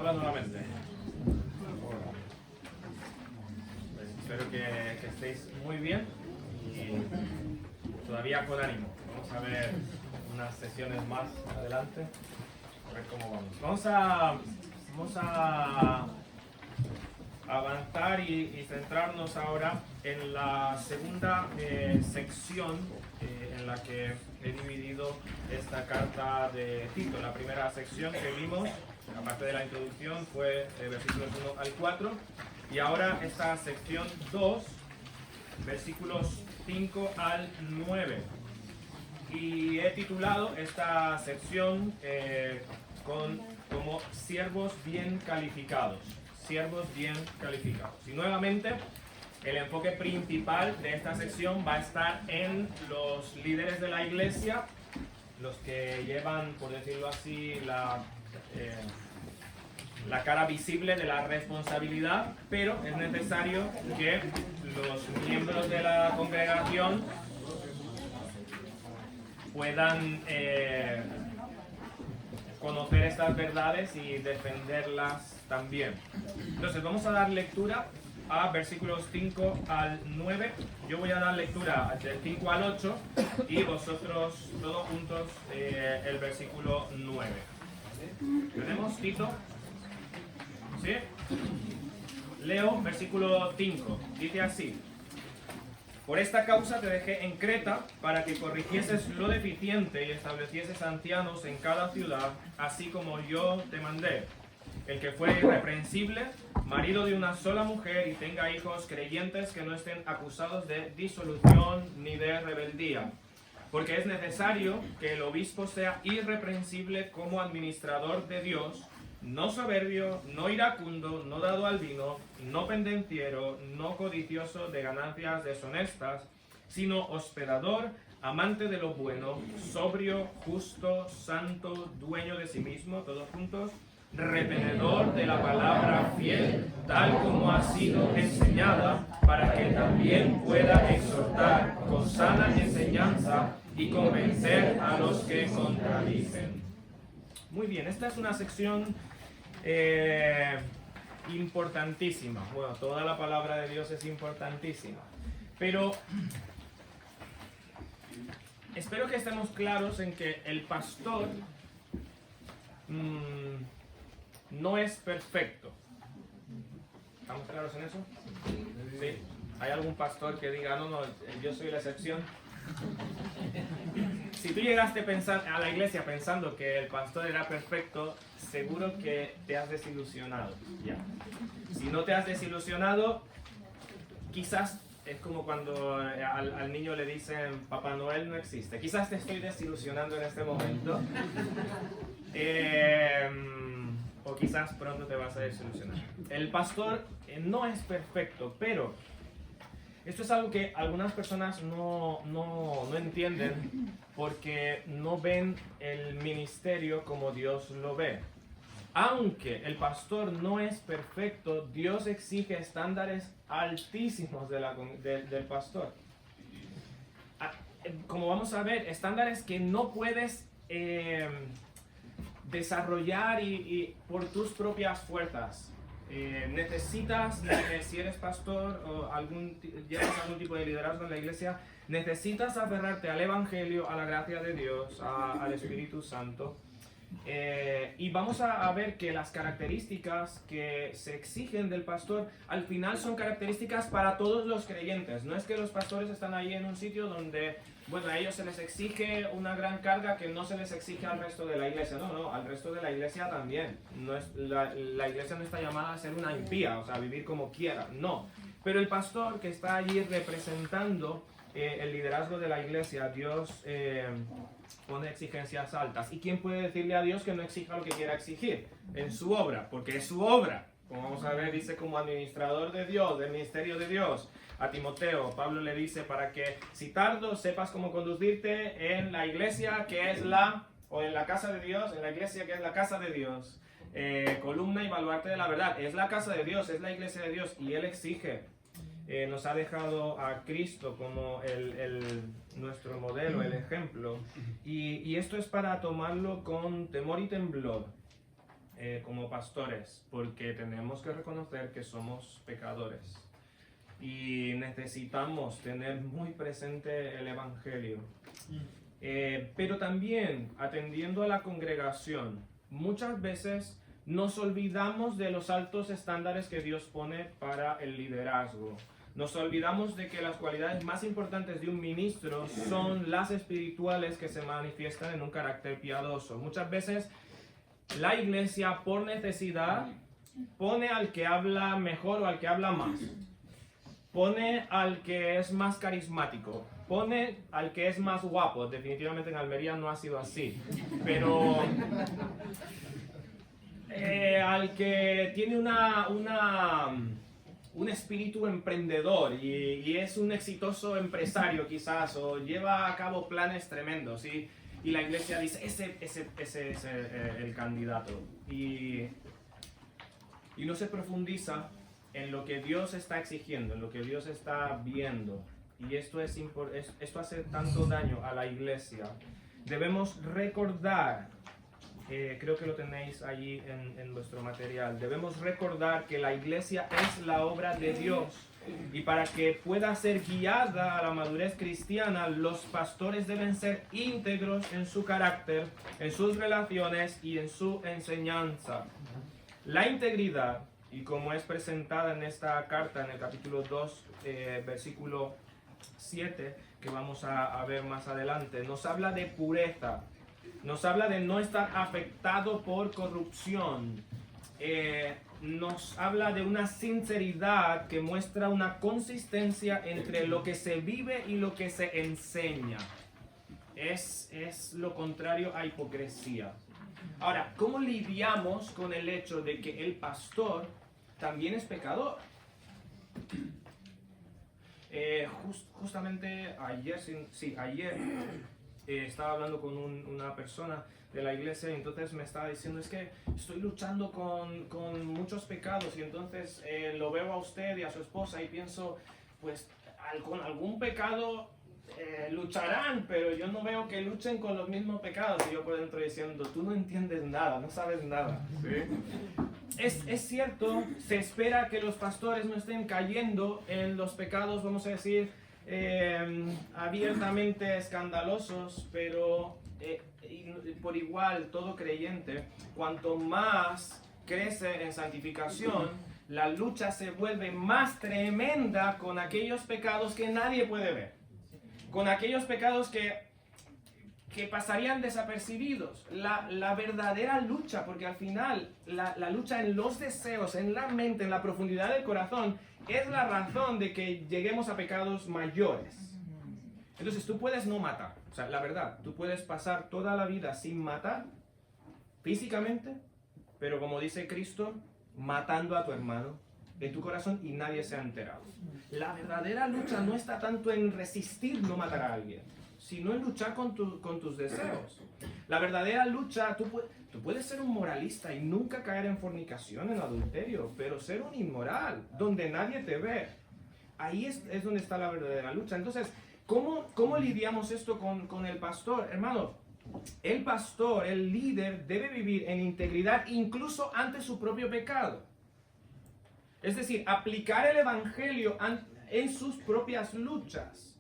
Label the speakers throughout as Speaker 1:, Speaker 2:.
Speaker 1: Hola nuevamente. Pues espero que estéis muy bien y todavía con ánimo. Vamos a ver unas sesiones más adelante, a ver cómo vamos. Vamos a avanzar y centrarnos ahora en la segunda sección en la que he dividido esta carta de Tito. La primera sección que vimos, aparte de la introducción, fue versículos 1 al 4, y ahora esta sección 2, versículos 5 al 9. Y he titulado esta sección como siervos bien calificados. Siervos bien calificados. Y nuevamente, el enfoque principal de esta sección va a estar en los líderes de la iglesia, los que llevan, por decirlo así, la cara visible de la responsabilidad, pero es necesario que los miembros de la congregación puedan conocer estas verdades y defenderlas también. Entonces vamos a dar lectura a versículos 5 al 9. Yo voy a dar lectura del 5 al 8 y vosotros todos juntos el versículo 9. ¿Tenemos, Tito? ¿Sí? Leo versículo 5. Dice así: por esta causa te dejé en Creta, para que corrigieses lo deficiente y establecieses ancianos en cada ciudad, así como yo te mandé. El que fuere irreprensible, marido de una sola mujer, y tenga hijos creyentes que no estén acusados de disolución ni de rebeldía. Porque es necesario que el obispo sea irreprensible como administrador de Dios, no soberbio, no iracundo, no dado al vino, no pendenciero, no codicioso de ganancias deshonestas, sino hospedador, amante de lo bueno, sobrio, justo, santo, dueño de sí mismo, todos juntos, retenedor de la palabra fiel, tal como ha sido enseñada, para que también pueda exhortar con sana enseñanza y convencer a los que contradicen. Muy bien, esta es una sección importantísima. Bueno, toda la palabra de Dios es importantísima, pero espero que estemos claros en que el pastor no es perfecto. ¿Estamos claros en eso? ¿Sí? ¿Hay algún pastor que diga, no, yo soy la excepción? Si tú llegaste a la iglesia pensando que el pastor era perfecto, seguro que te has desilusionado. Ya. Si no te has desilusionado, quizás es como cuando al niño le dicen Papá Noel no existe. Quizás te estoy desilusionando en este momento. O quizás pronto te vas a desilusionar. El pastor no es perfecto, pero esto es algo que algunas personas no entienden, porque no ven el ministerio como Dios lo ve. Aunque el pastor no es perfecto, Dios exige estándares altísimos del pastor. Como vamos a ver, estándares que no puedes desarrollar y por tus propias fuerzas. Necesitas, si eres pastor o llevas algún tipo de liderazgo en la iglesia, necesitas aferrarte al Evangelio, a la gracia de Dios, al Espíritu Santo. Y vamos a ver que las características que se exigen del pastor al final son características para todos los creyentes. No es que los pastores están ahí en un sitio donde, bueno, a ellos se les exige una gran carga que no se les exige al resto de la iglesia. No, al resto de la iglesia también. La iglesia no está llamada a ser una impía, o sea, a vivir como quiera, no. Pero el pastor que está allí representando el liderazgo de la iglesia, Dios pone exigencias altas. ¿Y quién puede decirle a Dios que no exija lo que quiera exigir en su obra? Porque es su obra. Como vamos a ver, dice como administrador de Dios, del ministerio de Dios. A Timoteo, Pablo le dice, para que si tardo sepas cómo conducirte en la iglesia que es o en la casa de Dios, en la iglesia que es la casa de Dios. Columna y baluarte de la verdad. Es la casa de Dios, es la iglesia de Dios, y Él exige. Nos ha dejado a Cristo como nuestro modelo, el ejemplo. Y esto es para tomarlo con temor y temblor. como pastores, porque tenemos que reconocer que somos pecadores y necesitamos tener muy presente el Evangelio. Pero también, atendiendo a la congregación, muchas veces nos olvidamos de los altos estándares que Dios pone para el liderazgo. Nos olvidamos de que las cualidades más importantes de un ministro son las espirituales que se manifiestan en un carácter piadoso. Muchas veces la iglesia, por necesidad, pone al que habla mejor o al que habla más. Pone al que es más carismático. Pone al que es más guapo. Definitivamente en Almería no ha sido así. Pero al que tiene un espíritu emprendedor y es un exitoso empresario quizás, o lleva a cabo planes tremendos, y la iglesia dice, ese es el candidato. Y no se profundiza en lo que Dios está exigiendo, en lo que Dios está viendo. Y esto hace tanto daño a la iglesia. Debemos recordar, creo que lo tenéis allí en vuestro material, debemos recordar que la iglesia es la obra de Dios. Y para que pueda ser guiada a la madurez cristiana, los pastores deben ser íntegros en su carácter, en sus relaciones y en su enseñanza. La integridad, y como es presentada en esta carta, en el capítulo 2, versículo 7, que vamos a ver más adelante, nos habla de pureza, nos habla de no estar afectado por corrupción, nos habla de una sinceridad que muestra una consistencia entre lo que se vive y lo que se enseña. Es lo contrario a hipocresía. Ahora, ¿cómo lidiamos con el hecho de que el pastor también es pecador? Justamente ayer, estaba hablando con una persona de la iglesia, y entonces me estaba diciendo, es que estoy luchando con muchos pecados, y entonces lo veo a usted y a su esposa y pienso, pues con algún pecado lucharán, pero yo no veo que luchen con los mismos pecados. Y yo por dentro diciendo, tú no entiendes nada, no sabes nada, ¿sí? Es cierto, se espera que los pastores no estén cayendo en los pecados, vamos a decir, abiertamente escandalosos, pero por igual todo creyente, cuanto más crece en santificación, la lucha se vuelve más tremenda con aquellos pecados que nadie puede ver, con aquellos pecados que pasarían desapercibidos. La verdadera lucha, porque al final la lucha en los deseos, en la mente, en la profundidad del corazón, es la razón de que lleguemos a pecados mayores. Entonces tú puedes no matar, o sea, la verdad, tú puedes pasar toda la vida sin matar físicamente, pero como dice Cristo, matando a tu hermano en tu corazón y nadie se ha enterado. La verdadera lucha no está tanto en resistir no matar a alguien, sino en luchar con tus deseos. La verdadera lucha, tú puedes ser un moralista y nunca caer en fornicación, en adulterio, pero ser un inmoral, donde nadie te ve, ahí es donde está la verdadera lucha. Entonces, ¿cómo lidiamos esto con el pastor? Hermano, el pastor, el líder, debe vivir en integridad incluso ante su propio pecado. Es decir, aplicar el evangelio en sus propias luchas,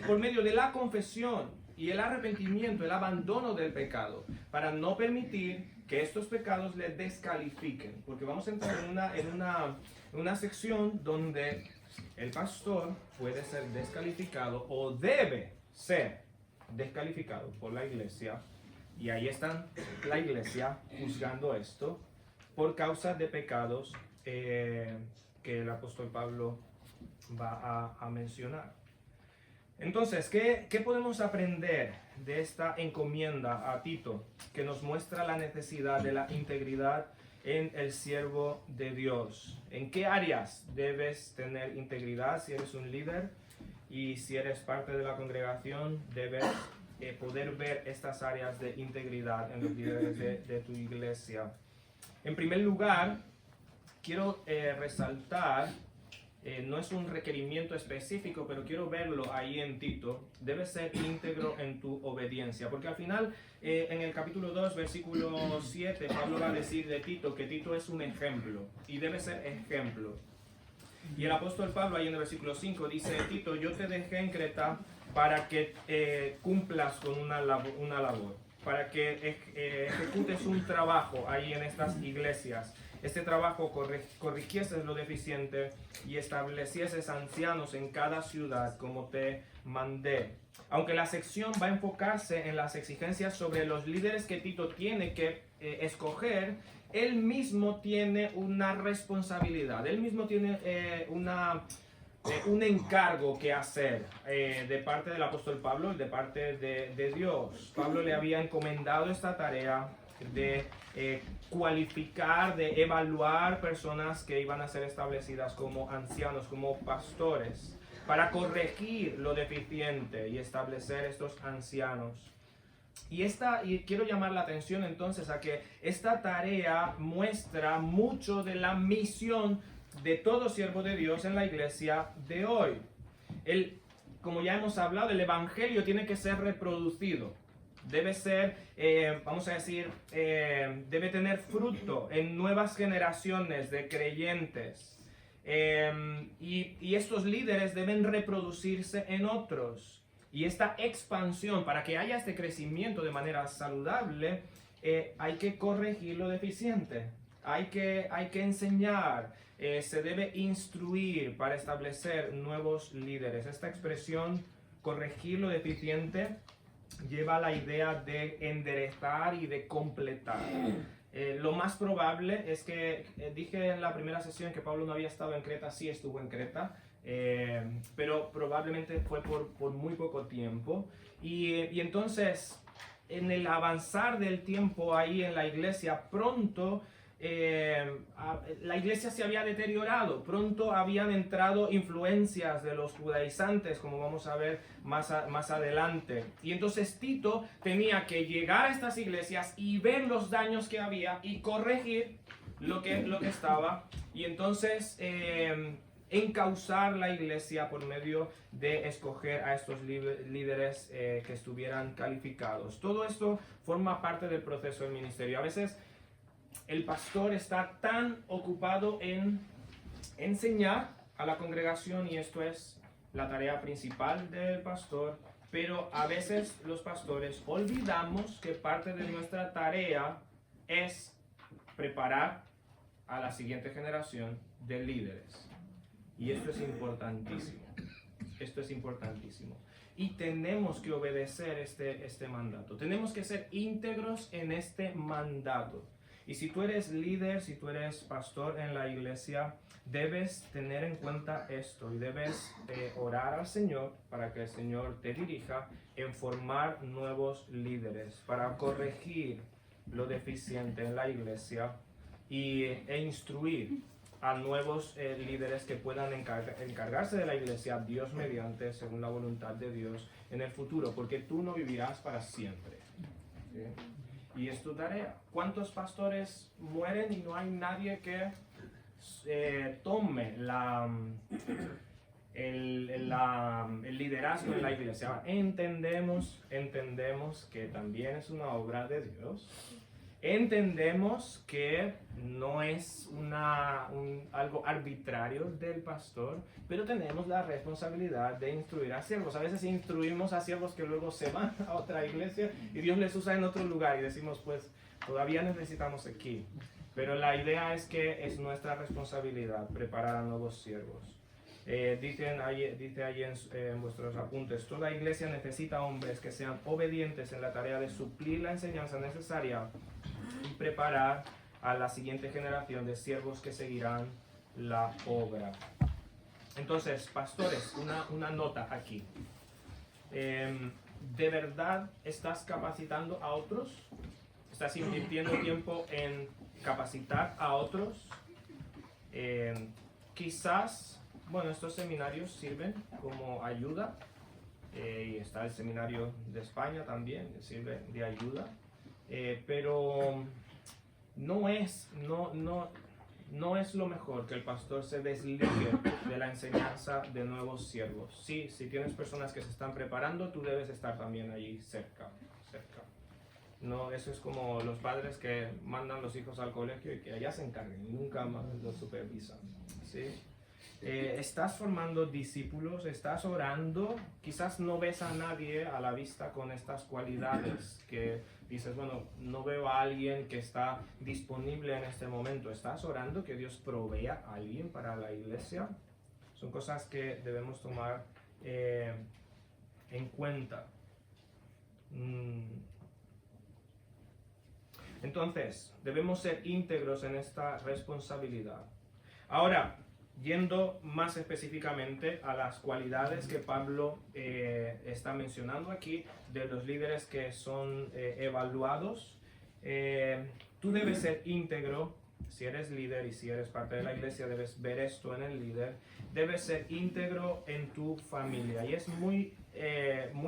Speaker 1: por medio de la confesión y el arrepentimiento, el abandono del pecado, para no permitir que estos pecados le descalifiquen. Porque vamos a entrar en una sección donde el pastor puede ser descalificado o debe ser descalificado por la iglesia, y ahí está la iglesia juzgando esto por causa de pecados que el apóstol Pablo va a mencionar. Entonces, ¿qué podemos aprender de esta encomienda a Tito, que nos muestra la necesidad de la integridad en el siervo de Dios? ¿En qué áreas debes tener integridad si eres un líder? Y si eres parte de la congregación, debes poder ver estas áreas de integridad en los líderes de tu iglesia. En primer lugar, quiero resaltar no es un requerimiento específico, pero quiero verlo ahí en Tito. Debes ser íntegro en tu obediencia, porque al final, en el capítulo 2, versículo 7, Pablo va a decir de Tito que Tito es un ejemplo, y debe ser ejemplo. Y el apóstol Pablo ahí en el versículo 5 dice: Tito, yo te dejé en Creta para que cumplas con una labor, para que ejecutes un trabajo ahí en estas iglesias. Este trabajo corrigieses lo deficiente y establecieses ancianos en cada ciudad como te mandé. Aunque la sección va a enfocarse en las exigencias sobre los líderes que Tito tiene que escoger, él mismo tiene una responsabilidad, él mismo tiene un encargo que hacer de parte del apóstol Pablo, de parte de Dios. Pablo le había encomendado esta tarea de cualificar, de evaluar personas que iban a ser establecidas como ancianos, como pastores, para corregir lo deficiente y establecer estos ancianos. Y quiero llamar la atención entonces a que esta tarea muestra mucho de la misión de todo siervo de Dios en la iglesia de hoy. Como ya hemos hablado, el evangelio tiene que ser reproducido. Debe ser, vamos a decir, debe tener fruto en nuevas generaciones de creyentes. Y estos líderes deben reproducirse en otros. Y esta expansión, para que haya este crecimiento de manera saludable, hay que corregir lo deficiente. Hay que enseñar, se debe instruir para establecer nuevos líderes. Esta expresión, corregir lo deficiente, lleva la idea de enderezar y de completar. Lo más probable es que, dije en la primera sesión que Pablo no había estado en Creta. Sí estuvo en Creta, pero probablemente fue por muy poco tiempo. Y entonces, en el avanzar del tiempo ahí en la iglesia, pronto la iglesia se había deteriorado, pronto habían entrado influencias de los judaizantes, como vamos a ver más adelante. Y entonces Tito tenía que llegar a estas iglesias y ver los daños que había y corregir lo que estaba, y entonces encauzar la iglesia por medio de escoger a estos líderes que estuvieran calificados. Todo esto forma parte del proceso del ministerio. A veces el pastor está tan ocupado en enseñar a la congregación, y esto es la tarea principal del pastor, pero a veces los pastores olvidamos que parte de nuestra tarea es preparar a la siguiente generación de líderes. Y esto es importantísimo. Esto es importantísimo. Y tenemos que obedecer este mandato. Tenemos que ser íntegros en este mandato. Y si tú eres líder, si tú eres pastor en la iglesia, debes tener en cuenta esto y debes orar al Señor para que el Señor te dirija en formar nuevos líderes, para corregir lo deficiente en la iglesia e instruir a nuevos líderes que puedan encargarse de la iglesia, Dios mediante, según la voluntad de Dios, en el futuro, porque tú no vivirás para siempre. ¿Sí? Y es tu tarea. ¿Cuántos pastores mueren y no hay nadie que tome el liderazgo en la iglesia? Ahora, entendemos que también es una obra de Dios. Entendemos que no es algo arbitrario del pastor, pero tenemos la responsabilidad de instruir a siervos. A veces instruimos a siervos que luego se van a otra iglesia y Dios les usa en otro lugar y decimos, pues todavía necesitamos aquí. Pero la idea es que es nuestra responsabilidad preparar a nuevos siervos. Dice ahí en vuestros apuntes: toda iglesia necesita hombres que sean obedientes en la tarea de suplir la enseñanza necesaria y preparar a la siguiente generación de siervos que seguirán la obra. Entonces, pastores, una nota aquí. ¿De verdad estás capacitando a otros? ¿Estás invirtiendo tiempo en capacitar a otros? Quizás, bueno, estos seminarios sirven como ayuda, y está el seminario de España también, que sirve de ayuda, pero no no es lo mejor que el pastor se desligue de la enseñanza de nuevos siervos. Sí, si tienes personas que se están preparando, tú debes estar también allí cerca. No, eso es como los padres que mandan los hijos al colegio y que allá se encarguen y nunca más los supervisan. ¿Sí? Estás formando discípulos, estás orando, quizás no ves a nadie a la vista con estas cualidades que dices, bueno, no veo a alguien que está disponible en este momento. ¿Estás orando que Dios provea a alguien para la iglesia? Son cosas que debemos tomar en cuenta. Entonces, debemos ser íntegros en esta responsabilidad. Ahora, yendo más específicamente a las cualidades que Pablo está mencionando aquí de los líderes que son evaluados, tú debes ser íntegro. Si eres líder y si eres parte de la iglesia, debes ver esto en el líder. Debes ser íntegro en tu familia. Y es muy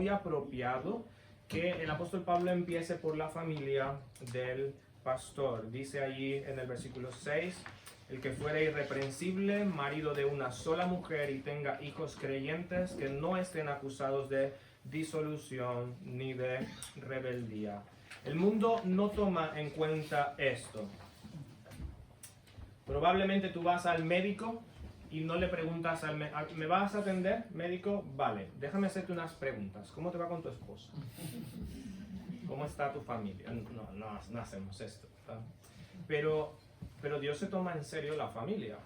Speaker 1: apropiado que el apóstol Pablo empiece por la familia del pastor. Dice allí en el versículo 6, el que fuere irreprensible, marido de una sola mujer y tenga hijos creyentes, que no estén acusados de disolución ni de rebeldía. El mundo no toma en cuenta esto. Probablemente tú vas al médico y no le preguntas al médico, ¿me vas a atender, médico? Vale, déjame hacerte unas preguntas. ¿Cómo te va con tu esposa? ¿Cómo está tu familia? No hacemos esto, ¿verdad? Pero Dios se toma en serio la familia.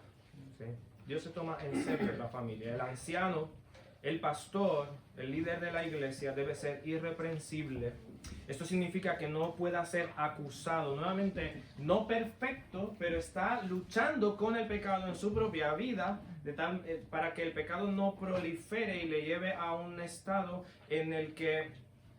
Speaker 1: ¿Sí? Dios se toma en serio la familia. El anciano, el pastor, el líder de la iglesia debe ser irreprensible. Esto significa que no pueda ser acusado. Nuevamente, no perfecto, pero está luchando con el pecado en su propia vida para que el pecado no prolifere y le lleve a un estado en el que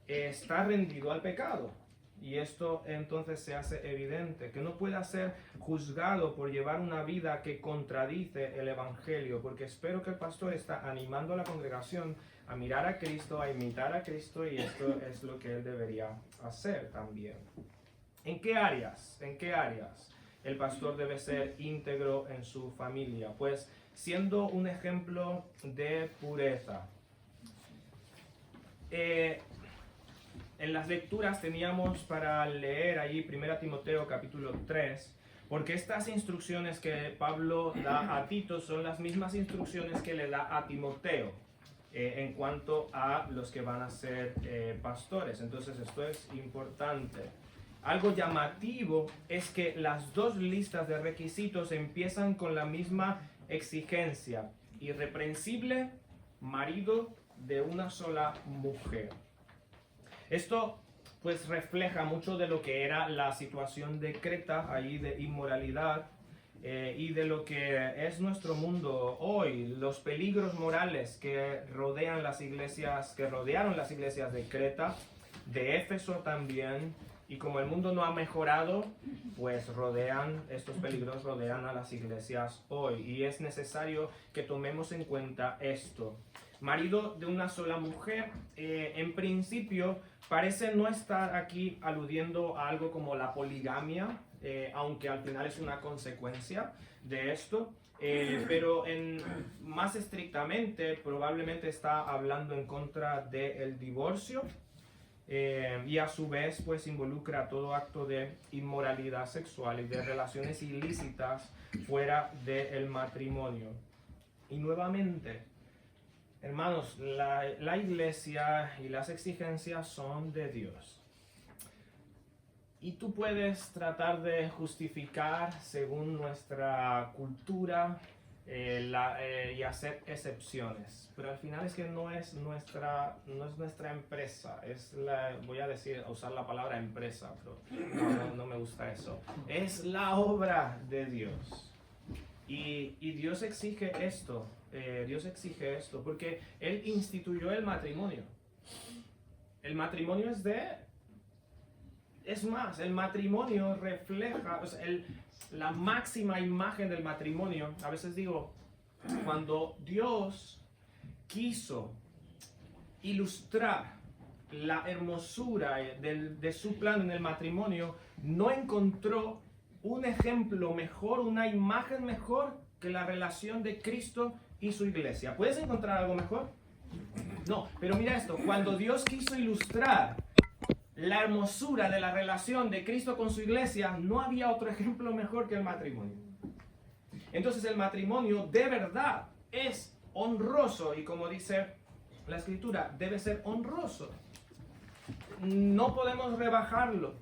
Speaker 1: está rendido al pecado. Y esto entonces se hace evidente, que no pueda ser juzgado por llevar una vida que contradice el Evangelio, porque espero que el pastor está animando a la congregación a mirar a Cristo, a imitar a Cristo, y esto es lo que él debería hacer también. ¿En qué áreas el pastor debe ser íntegro en su familia? Pues siendo un ejemplo de pureza. En las lecturas teníamos para leer allí 1 Timoteo capítulo 3, porque estas instrucciones que Pablo da a Tito son las mismas instrucciones que le da a Timoteo en cuanto a los que van a ser pastores. Entonces esto es importante. Algo llamativo es que las dos listas de requisitos empiezan con la misma exigencia: irreprensible, marido de una sola mujer. Esto pues refleja mucho de lo que era la situación de Creta, allí de inmoralidad, y de lo que es nuestro mundo hoy, los peligros morales que rodearon las iglesias de Creta, de Éfeso también, y como el mundo no ha mejorado, pues estos peligros rodean a las iglesias hoy, y es necesario que tomemos en cuenta esto. Marido de una sola mujer, en principio parece no estar aquí aludiendo a algo como la poligamia, aunque al final es una consecuencia de esto, pero más estrictamente probablemente está hablando en contra del divorcio, y a su vez pues involucra todo acto de inmoralidad sexual y de relaciones ilícitas fuera del matrimonio. Y nuevamente, hermanos, la iglesia y las exigencias son de Dios. Y tú puedes tratar de justificar según nuestra cultura y hacer excepciones. Pero al final es que no es nuestra empresa. Voy a usar la palabra empresa, pero no me gusta eso. Es la obra de Dios. Y Dios exige esto. Dios exige esto porque Él instituyó el matrimonio. El matrimonio es más, el matrimonio refleja, la máxima imagen del matrimonio. A veces digo, cuando Dios quiso ilustrar la hermosura de su plan en el matrimonio, no encontró un ejemplo mejor, una imagen mejor que la relación de Cristo y su iglesia. ¿Puedes encontrar algo mejor? No, pero mira esto, cuando Dios quiso ilustrar la hermosura de la relación de Cristo con su iglesia, no había otro ejemplo mejor que el matrimonio. Entonces el matrimonio de verdad es honroso y como dice la escritura, debe ser honroso. No podemos rebajarlo.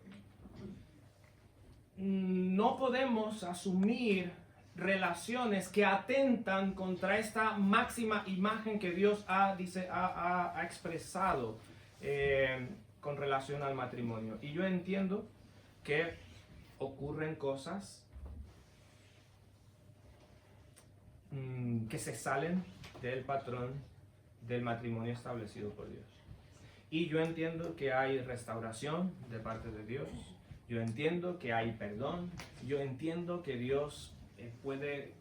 Speaker 1: No podemos asumir relaciones que atentan contra esta máxima imagen que Dios ha expresado con relación al matrimonio. Y yo entiendo que ocurren cosas que se salen del patrón del matrimonio establecido por Dios. Y yo entiendo que hay restauración de parte de Dios. Yo entiendo que hay perdón. Yo entiendo que Dios puede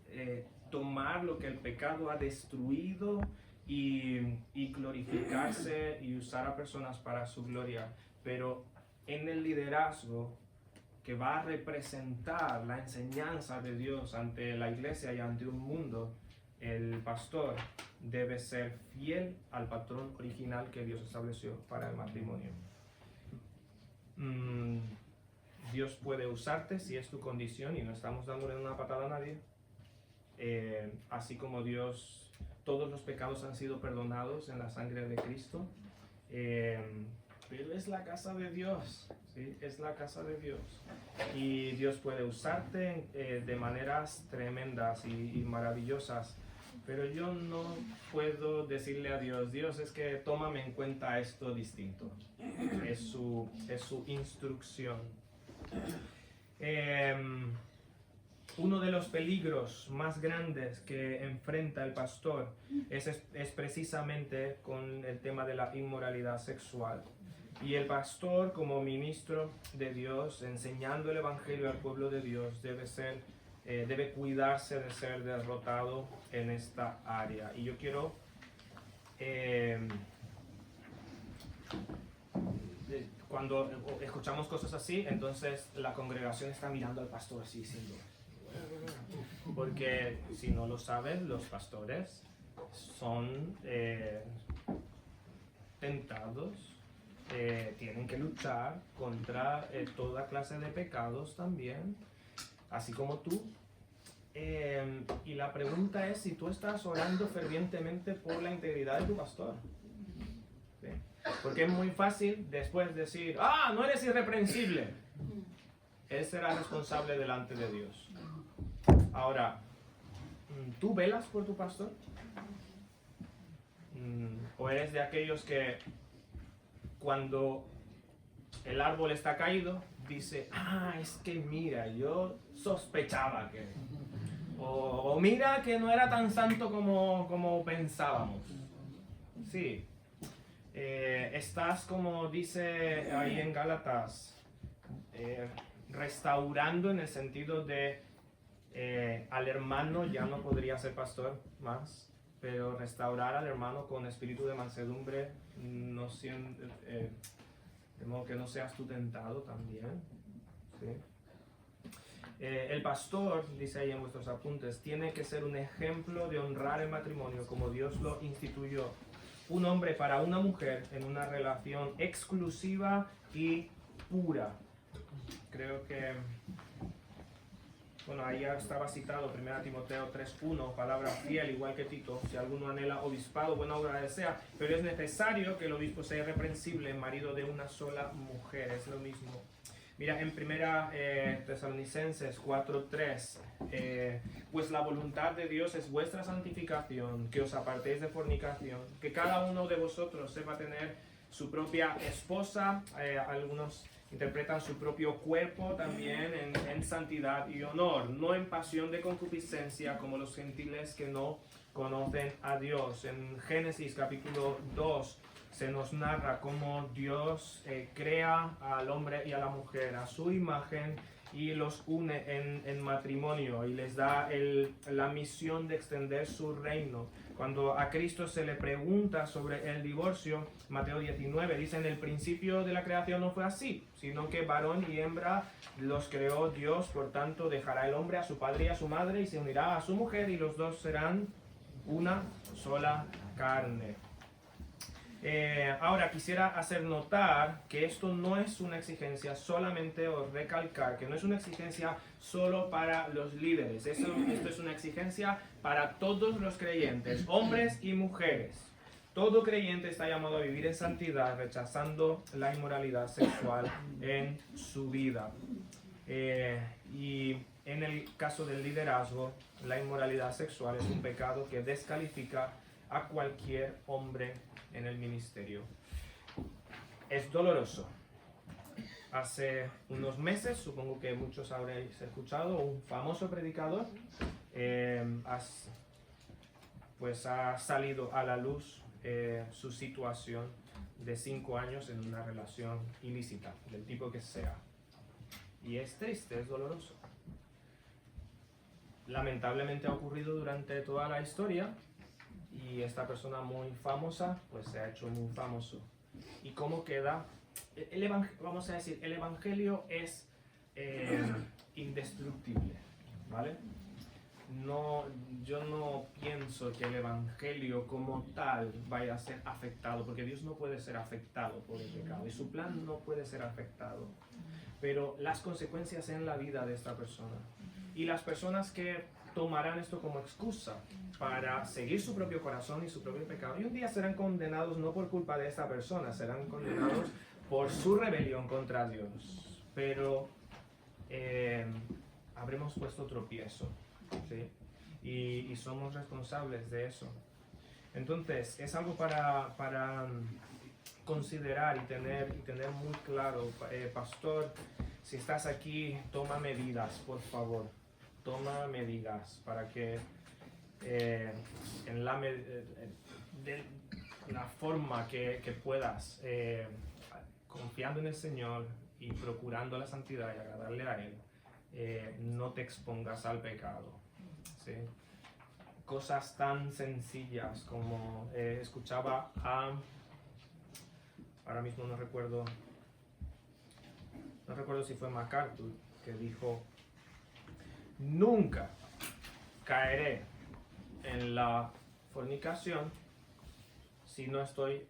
Speaker 1: tomar lo que el pecado ha destruido y glorificarse y usar a personas para su gloria. Pero en el liderazgo que va a representar la enseñanza de Dios ante la iglesia y ante un mundo, el pastor debe ser fiel al patrón original que Dios estableció para el matrimonio. Dios puede usarte si es tu condición y no estamos dándole una patada a nadie. Así como Dios, todos los pecados han sido perdonados en la sangre de Cristo. Pero es la casa de Dios, ¿sí? Es la casa de Dios. Y Dios puede usarte de maneras tremendas y maravillosas. Pero yo no puedo decirle a Dios, Dios, es que tómame en cuenta esto distinto. Es su instrucción. Uno de los peligros más grandes que enfrenta el pastor es precisamente con el tema de la inmoralidad sexual. Y el pastor, como ministro de Dios, enseñando el evangelio al pueblo de Dios, debe cuidarse de ser derrotado en esta área. Y yo quiero cuando escuchamos cosas así, entonces la congregación está mirando al pastor así diciendo, porque si no lo saben, los pastores son tentados, tienen que luchar contra toda clase de pecados también, así como tú. Y la pregunta es si tú estás orando fervientemente por la integridad de tu pastor. ¿Sí? Porque es muy fácil después decir, no eres irreprensible. Él será responsable delante de Dios. Ahora, ¿tú velas por tu pastor? ¿O eres de aquellos que cuando el árbol está caído, dice, es que mira, yo sospechaba que... O mira que no era tan santo como pensábamos. Sí. Estás, como dice ahí en Gálatas, restaurando en el sentido de al hermano ya no podría ser pastor más, pero restaurar al hermano con espíritu de mansedumbre, de modo que no seas tú tentado también. ¿Sí? El pastor, dice ahí en vuestros apuntes, tiene que ser un ejemplo de honrar el matrimonio como Dios lo instituyó. Un hombre para una mujer en una relación exclusiva y pura. Creo que, ahí ya estaba citado 1 Timoteo 3:1, palabra fiel, igual que Tito, si alguno anhela obispado, buena obra desea, pero es necesario que el obispo sea irreprensible, marido de una sola mujer, es lo mismo. Mira, en 1 Tesalonicenses 4:3, pues la voluntad de Dios es vuestra santificación, que os apartéis de fornicación, que cada uno de vosotros sepa tener su propia esposa, algunos interpretan su propio cuerpo también en santidad y honor, no en pasión de concupiscencia como los gentiles que no conocen a Dios. En Génesis capítulo 2 se nos narra cómo Dios crea al hombre y a la mujer a su imagen y los une en matrimonio y les da la misión de extender su reino. Cuando a Cristo se le pregunta sobre el divorcio, Mateo 19 dice: en el principio de la creación no fue así, sino que varón y hembra los creó Dios, por tanto dejará el hombre a su padre y a su madre y se unirá a su mujer y los dos serán una sola carne. Ahora quisiera hacer notar que esto no es una exigencia solamente, o recalcar que no es una exigencia solo para los líderes. Esto es una exigencia para todos los creyentes, hombres y mujeres. Todo creyente está llamado a vivir en santidad, rechazando la inmoralidad sexual en su vida. Y en el caso del liderazgo, la inmoralidad sexual es un pecado que descalifica a cualquier hombre en el ministerio. Es doloroso. Hace unos meses, supongo que muchos habréis escuchado, un famoso predicador ha salido a la luz su situación de 5 años en una relación ilícita, del tipo que sea. Y es triste, es doloroso. Lamentablemente ha ocurrido durante toda la historia. Y esta persona muy famosa, pues se ha hecho muy famoso. ¿Y cómo queda? Vamos a decir, el evangelio es indestructible, ¿vale? Yo no pienso que el evangelio como tal vaya a ser afectado, porque Dios no puede ser afectado por el pecado y su plan no puede ser afectado. Pero las consecuencias en la vida de esta persona y las personas que tomarán esto como excusa para seguir su propio corazón y su propio pecado, y un día serán condenados no por culpa de esta persona, serán condenados por su rebelión contra Dios. Pero habremos puesto tropiezo, ¿sí? Y somos responsables de eso. Entonces es algo para considerar y tener muy claro. Pastor, si estás aquí, toma medidas, por favor. Toma medidas para que en la forma que puedas, confiando en el Señor y procurando la santidad y agradarle a Él, no te expongas al pecado, ¿sí? Cosas tan sencillas como escuchaba ahora mismo no recuerdo si fue MacArthur, que dijo: nunca caeré en la fornicación si no estoy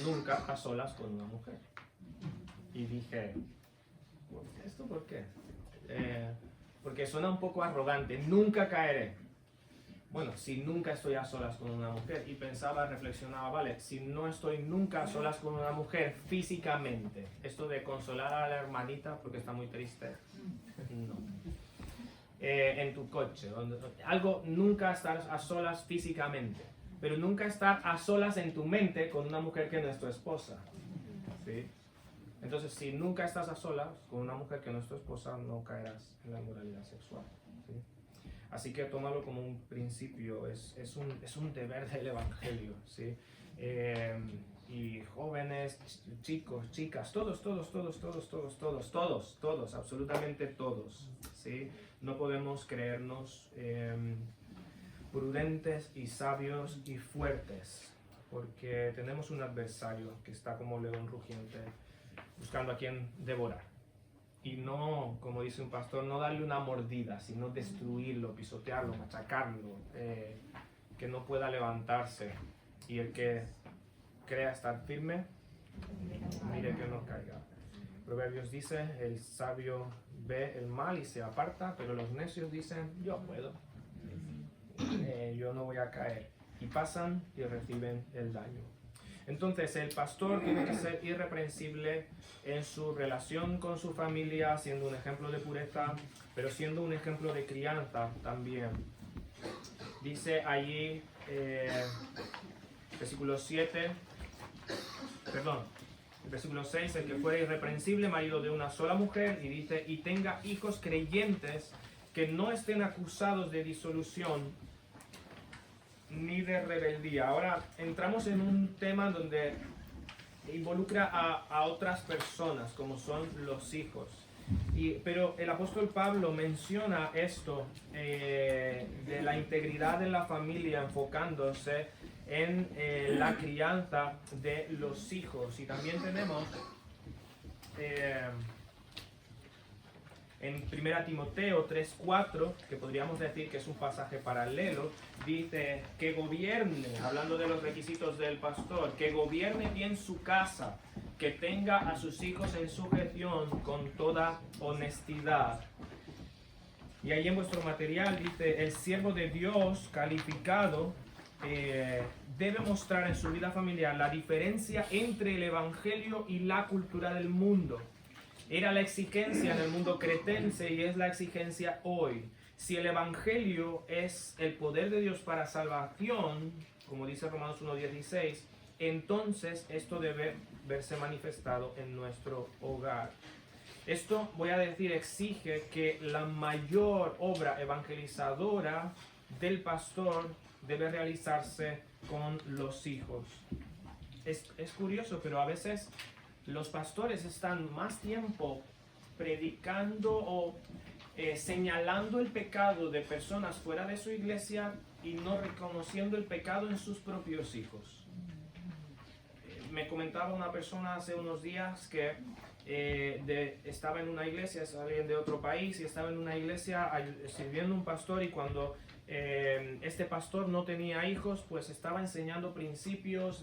Speaker 1: nunca a solas con una mujer. Y dije, ¿esto por qué? Porque suena un poco arrogante. Nunca caeré. Bueno, si nunca estoy a solas con una mujer. Y pensaba, reflexionaba, vale, si no estoy nunca a solas con una mujer físicamente, esto de consolar a la hermanita porque está muy triste, no. En tu coche, algo, nunca estar a solas físicamente, pero nunca estar a solas en tu mente con una mujer que no es tu esposa, ¿sí? Entonces, si nunca estás a solas con una mujer que no es tu esposa, no caerás en la inmoralidad sexual, ¿sí? Así que tómalo como un principio, es un deber del evangelio, ¿sí? Y jóvenes, chicos, chicas, todos, absolutamente todos, ¿sí? No podemos creernos prudentes y sabios y fuertes, porque tenemos un adversario que está como león rugiente, buscando a quien devorar. Y no, como dice un pastor, no darle una mordida, sino destruirlo, pisotearlo, machacarlo, que no pueda levantarse. Y el que crea estar firme, mire que no caiga. Proverbios dice, el sabio ve el mal y se aparta, pero los necios dicen, yo puedo, yo no voy a caer. Y pasan y reciben el daño. Entonces el pastor tiene que ser irreprensible en su relación con su familia, siendo un ejemplo de pureza, pero siendo un ejemplo de crianza también. Dice allí, versículo 6, el que fuera irreprensible, marido de una sola mujer, y dice, y tenga hijos creyentes que no estén acusados de disolución ni de rebeldía. Ahora entramos en un tema donde involucra a otras personas, como son los hijos. Pero el apóstol Pablo menciona esto de la integridad de la familia, enfocándose en la crianza de los hijos. Y también tenemos en 1 Timoteo 3:4, que podríamos decir que es un pasaje paralelo, dice que gobierne, hablando de los requisitos del pastor, que gobierne bien su casa, que tenga a sus hijos en sujeción con toda honestidad. Y ahí en vuestro material dice, el siervo de Dios calificado debe mostrar en su vida familiar la diferencia entre el evangelio y la cultura del mundo. Era la exigencia en el mundo cretense y es la exigencia hoy. Si el evangelio es el poder de Dios para salvación, como dice Romanos 1:16, entonces esto debe verse manifestado en nuestro hogar. Esto, voy a decir, exige que la mayor obra evangelizadora del pastor debe realizarse con los hijos. Es curioso, pero a veces los pastores están más tiempo predicando o señalando el pecado de personas fuera de su iglesia y no reconociendo el pecado en sus propios hijos. Me comentaba una persona hace unos días que estaba en una iglesia, es alguien de otro país, y estaba en una iglesia sirviendo un pastor, y cuando este pastor no tenía hijos, pues estaba enseñando principios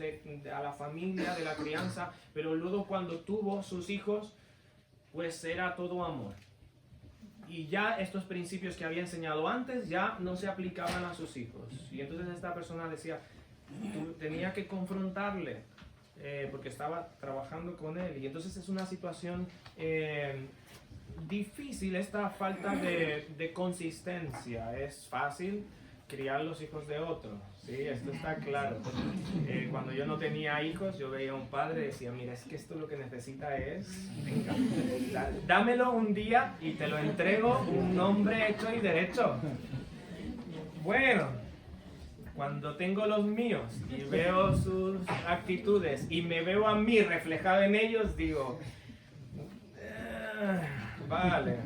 Speaker 1: a la familia, de la crianza, pero luego cuando tuvo sus hijos, pues era todo amor. Y ya estos principios que había enseñado antes ya no se aplicaban a sus hijos. Y entonces esta persona decía, tenía que confrontarle, porque estaba trabajando con él. Y entonces es una situación difícil, esta falta de consistencia. Es fácil criar los hijos de otro, sí, esto está claro. Cuando yo no tenía hijos, yo veía a un padre y decía, mira, es que esto lo que necesita es, venga, dámelo un día y te lo entrego, un hombre hecho y derecho. Bueno, cuando tengo los míos y veo sus actitudes y me veo a mí reflejado en ellos, digo, vale,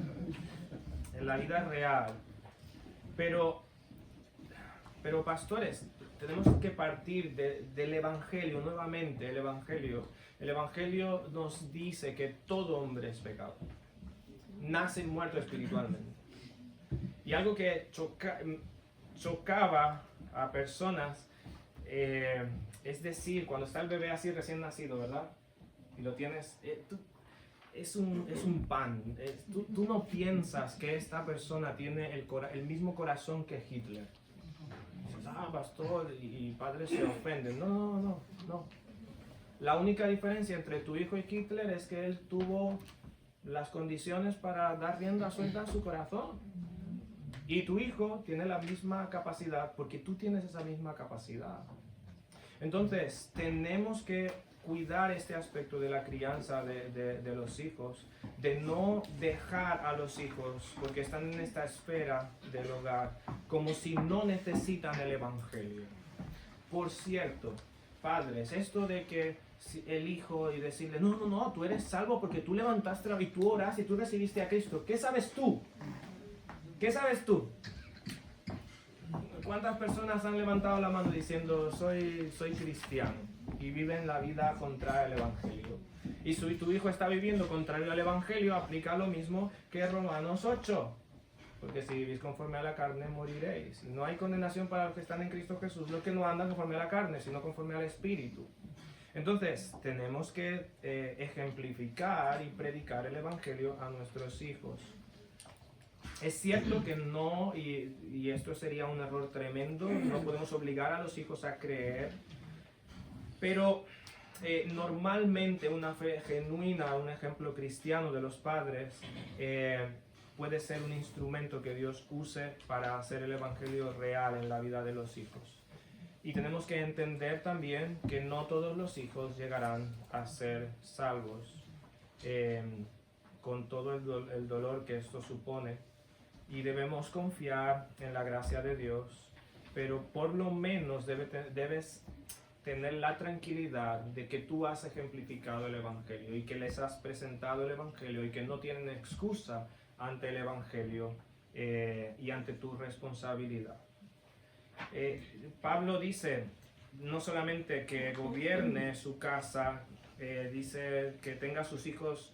Speaker 1: en la vida real. Pero pastores, tenemos que partir del Evangelio nuevamente. El Evangelio nos dice que todo hombre es pecador, nace muerto espiritualmente. Y algo que chocaba a personas, es decir, cuando está el bebé así recién nacido, ¿verdad? Y lo tienes, es un pan. Tú no piensas que esta persona tiene el mismo corazón que Hitler. Dices, pastor y padre se ofenden. No. La única diferencia entre tu hijo y Hitler es que él tuvo las condiciones para dar rienda suelta a su corazón. Y tu hijo tiene la misma capacidad porque tú tienes esa misma capacidad. Entonces, tenemos que cuidar este aspecto de la crianza de los hijos, de no dejar a los hijos, porque están en esta esfera del hogar, como si no necesitan el Evangelio. Por cierto, padres, esto de que el hijo y decirle, no, tú eres salvo porque tú levantaste y tú oras y tú recibiste a Cristo. ¿Qué sabes tú? ¿Qué sabes tú? ¿Cuántas personas han levantado la mano diciendo soy cristiano y viven la vida contra el Evangelio? Y si tu hijo está viviendo contrario al Evangelio, aplica lo mismo que Romanos 8. Porque si vivís conforme a la carne, moriréis. Y no hay condenación para los que están en Cristo Jesús, los que no andan conforme a la carne, sino conforme al Espíritu. Entonces, tenemos que ejemplificar y predicar el Evangelio a nuestros hijos. Es cierto que no, y esto sería un error tremendo, no podemos obligar a los hijos a creer, pero normalmente una fe genuina, un ejemplo cristiano de los padres, puede ser un instrumento que Dios use para hacer el Evangelio real en la vida de los hijos. Y tenemos que entender también que no todos los hijos llegarán a ser salvos, con todo el dolor que esto supone. Y debemos confiar en la gracia de Dios, pero por lo menos debes tener la tranquilidad de que tú has ejemplificado el Evangelio y que les has presentado el Evangelio y que no tienen excusa ante el Evangelio y ante tu responsabilidad. Pablo dice no solamente que gobierne su casa, dice que tenga sus hijos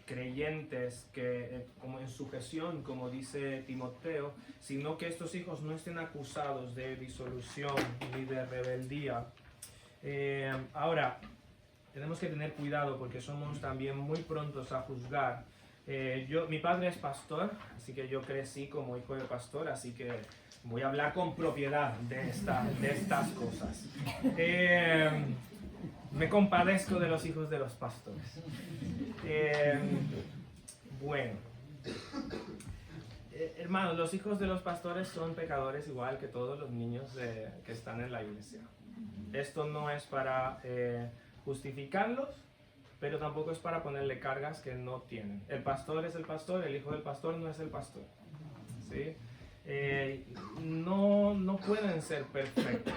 Speaker 1: creyentes, que como en sujeción, como dice Timoteo, sino que estos hijos no estén acusados de disolución ni de rebeldía. Ahora, tenemos que tener cuidado porque somos también muy prontos a juzgar. Mi padre es pastor, así que yo crecí como hijo de pastor, así que voy a hablar con propiedad de estas cosas. Me compadezco de los hijos de los pastores. Bueno, hermanos, los hijos de los pastores son pecadores igual que todos los niños que están en la iglesia. Esto no es para justificarlos, pero tampoco es para ponerle cargas que no tienen. El pastor es el pastor, el hijo del pastor no es el pastor. ¿Sí? No pueden ser perfectos.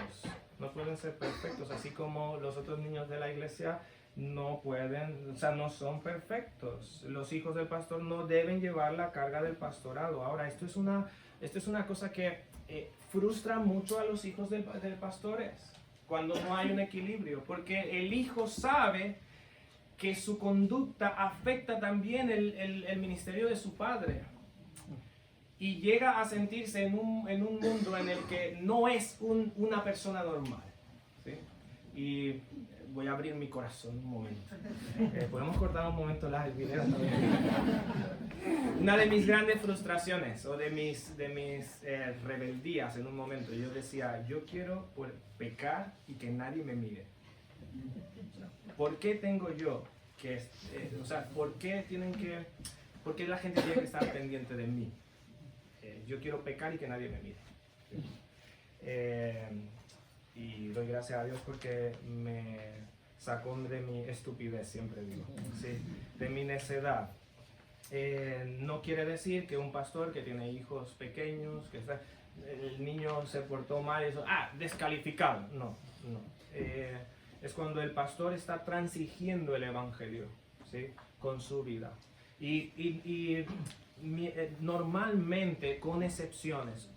Speaker 1: No pueden ser perfectos, así como los otros niños de la iglesia no pueden, o sea, no son perfectos. Los hijos del pastor no deben llevar la carga del pastorado. Ahora, esto es una cosa que frustra mucho a los hijos de pastores cuando no hay un equilibrio, porque el hijo sabe que su conducta afecta también el ministerio de su padre. Y llega a sentirse en un mundo en el que no es una persona normal. ¿Sí? Y voy a abrir mi corazón un momento. Podemos cortar un momento el video también. Una de mis grandes frustraciones o de mis rebeldías en un momento, yo decía, yo quiero pecar y que nadie me mire. ¿Por qué tengo yo que, por qué la gente tiene que estar pendiente de mí? Yo quiero pecar y que nadie me mire. Y doy gracias a Dios porque me sacó de mi estupidez, siempre digo, ¿sí? De mi necedad. No quiere decir que un pastor que tiene hijos pequeños, el niño se portó mal, eso, descalificado. No. Es cuando el pastor está transigiendo el evangelio, ¿sí? Con su vida. Y normalmente, con excepciones,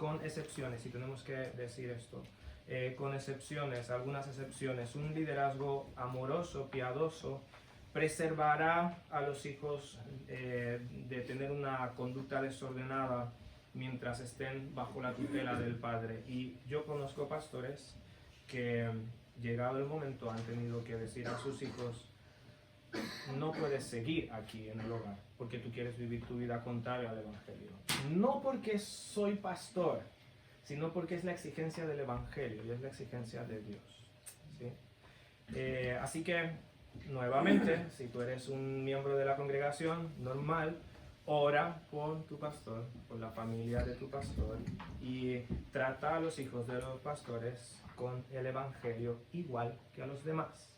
Speaker 1: y tenemos que decir esto, con excepciones, algunas excepciones, un liderazgo amoroso, piadoso, preservará a los hijos de tener una conducta desordenada mientras estén bajo la tutela del padre. Y yo conozco pastores que, llegado el momento, han tenido que decir a sus hijos, no puedes seguir aquí en el hogar porque tú quieres vivir tu vida contraria al evangelio. No porque soy pastor, sino porque es la exigencia del evangelio y es la exigencia de Dios. ¿Sí? Así que, nuevamente, si tú eres un miembro de la congregación normal, ora por tu pastor, por la familia de tu pastor, y trata a los hijos de los pastores con el evangelio igual que a los demás.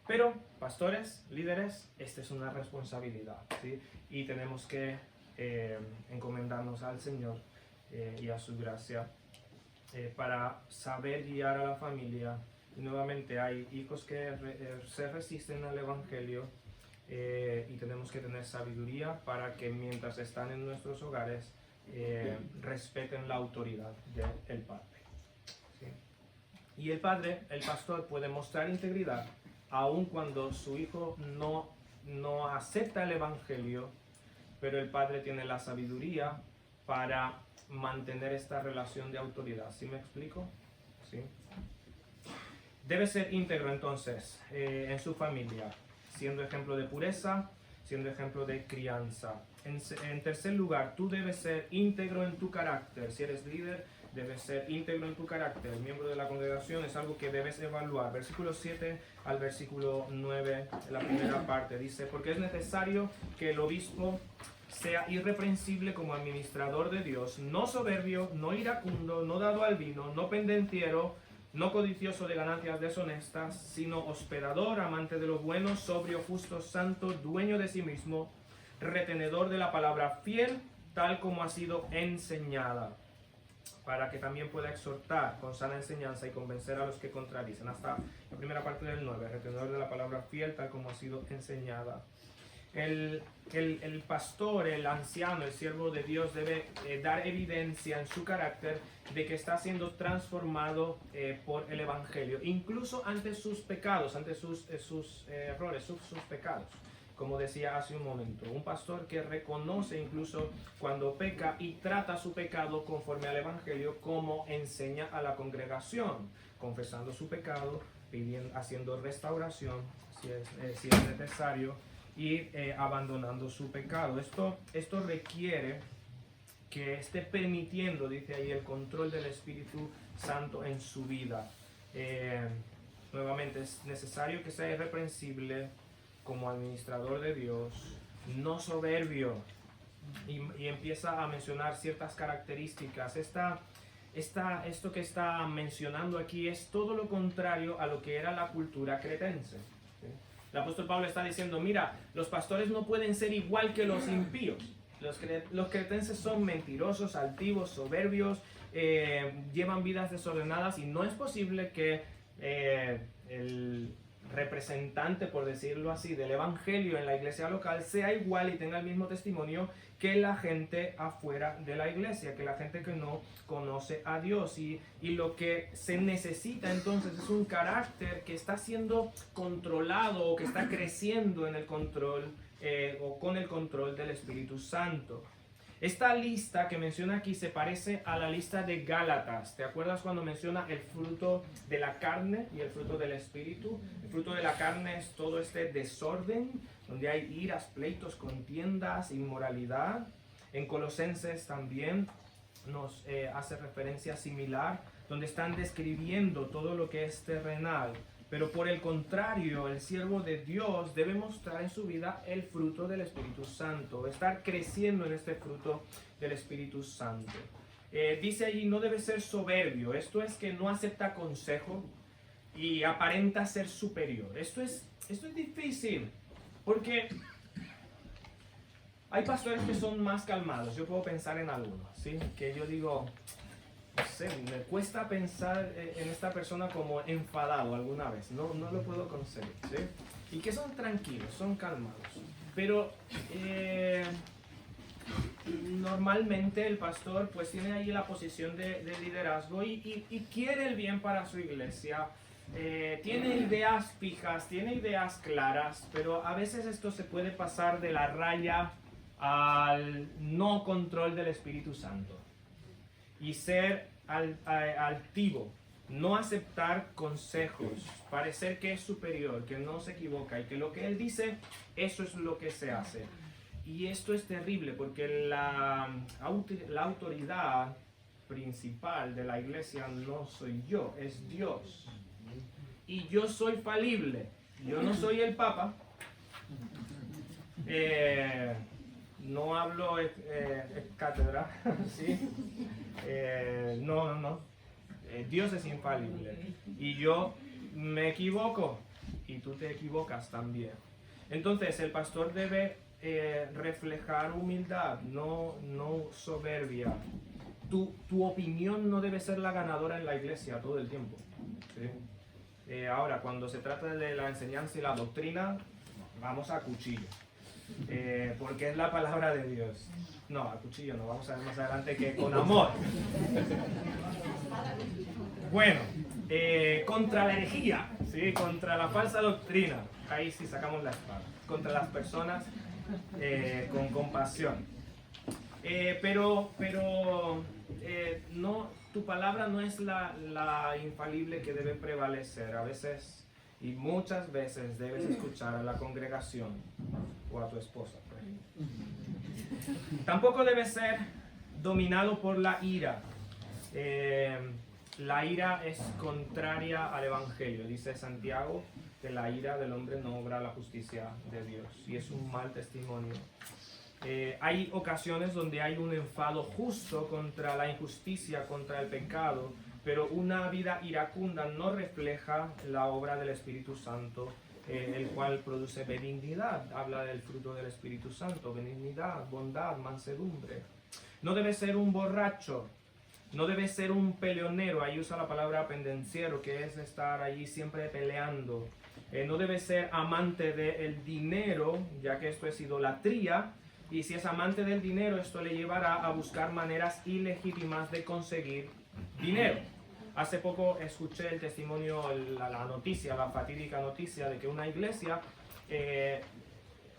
Speaker 1: Pero, pastores, líderes, esta es una responsabilidad, ¿sí? Y tenemos que encomendarnos al Señor y a su gracia para saber guiar a la familia. Y nuevamente hay hijos que se resisten al evangelio y tenemos que tener sabiduría para que mientras están en nuestros hogares respeten la autoridad del padre. ¿Sí? Y el pastor puede mostrar integridad aun cuando su hijo no acepta el evangelio, pero el padre tiene la sabiduría para mantener esta relación de autoridad. ¿Sí me explico? ¿Sí? Debe ser íntegro entonces en su familia, siendo ejemplo de pureza, siendo ejemplo de crianza. En tercer lugar, tú debes ser íntegro en tu carácter. Si eres líder, debes ser íntegro en tu carácter. El miembro de la congregación es algo que debes evaluar. Versículo 7 al versículo 9, la primera parte, dice, porque es necesario que el obispo sea irreprensible como administrador de Dios, no soberbio, no iracundo, no dado al vino, no pendenciero, no codicioso de ganancias deshonestas, sino hospedador, amante de lo bueno, sobrio, justo, santo, dueño de sí mismo, retenedor de la palabra, fiel, tal como ha sido enseñada. para que también pueda exhortar con sana enseñanza y convencer a los que contradicen. Hasta la primera parte del 9, retenedor de la palabra fiel tal como ha sido enseñada. El pastor, el anciano, el siervo de Dios debe dar evidencia en su carácter de que está siendo transformado por el Evangelio, incluso ante sus pecados, ante sus errores, sus pecados. Como decía hace un momento, un pastor que reconoce incluso cuando peca y trata su pecado conforme al Evangelio, como enseña a la congregación, confesando su pecado, haciendo restauración si es necesario, y abandonando su pecado. Esto requiere que esté permitiendo, dice ahí, el control del Espíritu Santo en su vida. Nuevamente, es necesario que sea irreprensible como administrador de Dios, no soberbio, y empieza a mencionar ciertas características. Esto que está mencionando aquí es todo lo contrario a lo que era la cultura cretense. El apóstol Pablo está diciendo, mira, los pastores no pueden ser igual que los impíos. Los cretenses son mentirosos, altivos, soberbios, llevan vidas desordenadas, y no es posible que el representante, por decirlo así, del evangelio en la iglesia local sea igual y tenga el mismo testimonio que la gente afuera de la iglesia, que la gente que no conoce a Dios. Y lo que se necesita entonces es un carácter que está siendo controlado o que está creciendo en el control o con el control del Espíritu Santo. Esta lista que menciona aquí se parece a la lista de Gálatas. ¿Te acuerdas cuando menciona el fruto de la carne y el fruto del Espíritu? El fruto de la carne es todo este desorden, donde hay iras, pleitos, contiendas, inmoralidad. En Colosenses también nos hace referencia similar, donde están describiendo todo lo que es terrenal. Pero por el contrario, el siervo de Dios debe mostrar en su vida el fruto del Espíritu Santo, estar creciendo en este fruto del Espíritu Santo. Dice allí, no debe ser soberbio. Esto es que no acepta consejo y aparenta ser superior. Esto es difícil, porque hay pastores que son más calmados. Yo puedo pensar en algunos, ¿sí? Que yo digo, no sé, me cuesta pensar en esta persona como enfadado alguna vez. No lo puedo concebir, ¿sí? Y que son tranquilos, son calmados. Pero normalmente el pastor pues tiene ahí la posición de liderazgo y quiere el bien para su iglesia. Tiene ideas fijas, tiene ideas claras, pero a veces esto se puede pasar de la raya al no control del Espíritu Santo. Y ser altivo, no aceptar consejos, parecer que es superior, que no se equivoca y que lo que él dice, eso es lo que se hace. Y esto es terrible porque la autoridad principal de la iglesia no soy yo, es Dios. Y yo soy falible, yo no soy el Papa. No hablo cátedra, ¿sí? No. Dios es infalible. Y yo me equivoco y tú te equivocas también. Entonces el pastor debe reflejar humildad, no soberbia. Tu opinión no debe ser la ganadora en la iglesia todo el tiempo, ¿sí? Ahora, cuando se trata de la enseñanza y la doctrina, vamos a cuchillo. Porque es la palabra de Dios. No, a cuchillo no, vamos a ver más adelante que con amor. Bueno, contra la herejía, ¿sí? Contra la falsa doctrina, ahí sí sacamos la espada. Contra las personas con compasión. Pero no, tu palabra no es la infalible que debe prevalecer. A veces y muchas veces debes escuchar a la congregación o a tu esposa. Tampoco debe ser dominado por la ira. La ira es contraria al Evangelio. Dice Santiago que la ira del hombre no obra la justicia de Dios y es un mal testimonio. Hay ocasiones donde hay un enfado justo contra la injusticia, contra el pecado, pero una vida iracunda no refleja la obra del Espíritu Santo, el cual produce benignidad. Habla del fruto del Espíritu Santo: benignidad, bondad, mansedumbre. No debe ser un borracho. No debe ser un peleonero, ahí usa la palabra pendenciero, que es estar allí siempre peleando. No debe ser amante del dinero, ya que esto es idolatría. Y si es amante del dinero, esto le llevará a buscar maneras ilegítimas de conseguir dinero. Hace poco escuché el testimonio, la noticia, la fatídica noticia de que una iglesia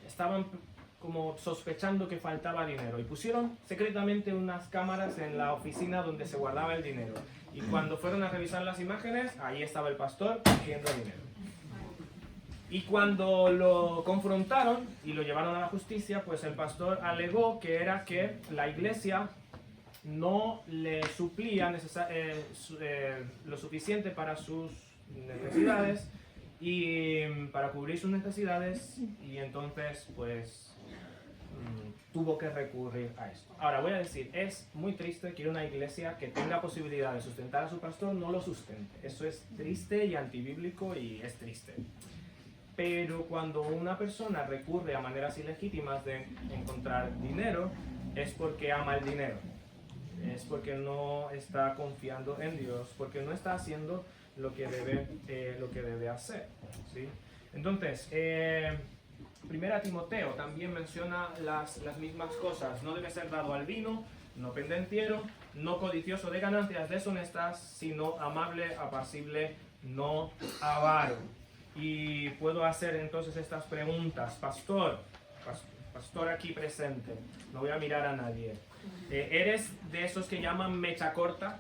Speaker 1: estaban como sospechando que faltaba dinero y pusieron secretamente unas cámaras en la oficina donde se guardaba el dinero. Y cuando fueron a revisar las imágenes, ahí estaba el pastor cogiendo dinero. Y cuando lo confrontaron y lo llevaron a la justicia, pues el pastor alegó que era que la iglesia no le suplía lo suficiente para sus necesidades y para cubrir sus necesidades, y entonces pues tuvo que recurrir a esto. Ahora voy a decir, es muy triste que una iglesia que tenga posibilidad de sustentar a su pastor no lo sustente. Eso es triste y antibíblico y es triste. Pero cuando una persona recurre a maneras ilegítimas de encontrar dinero, es porque ama el dinero. Es porque no está confiando en Dios, porque no está haciendo lo que debe hacer, ¿sí? Entonces, Primera Timoteo también menciona las mismas cosas. No debe ser dado al vino, no pendenciero, no codicioso de ganancias deshonestas, sino amable, apacible, no avaro. Y puedo hacer entonces estas preguntas. Pastor aquí presente, no voy a mirar a nadie. ¿Eres de esos que llaman mecha corta?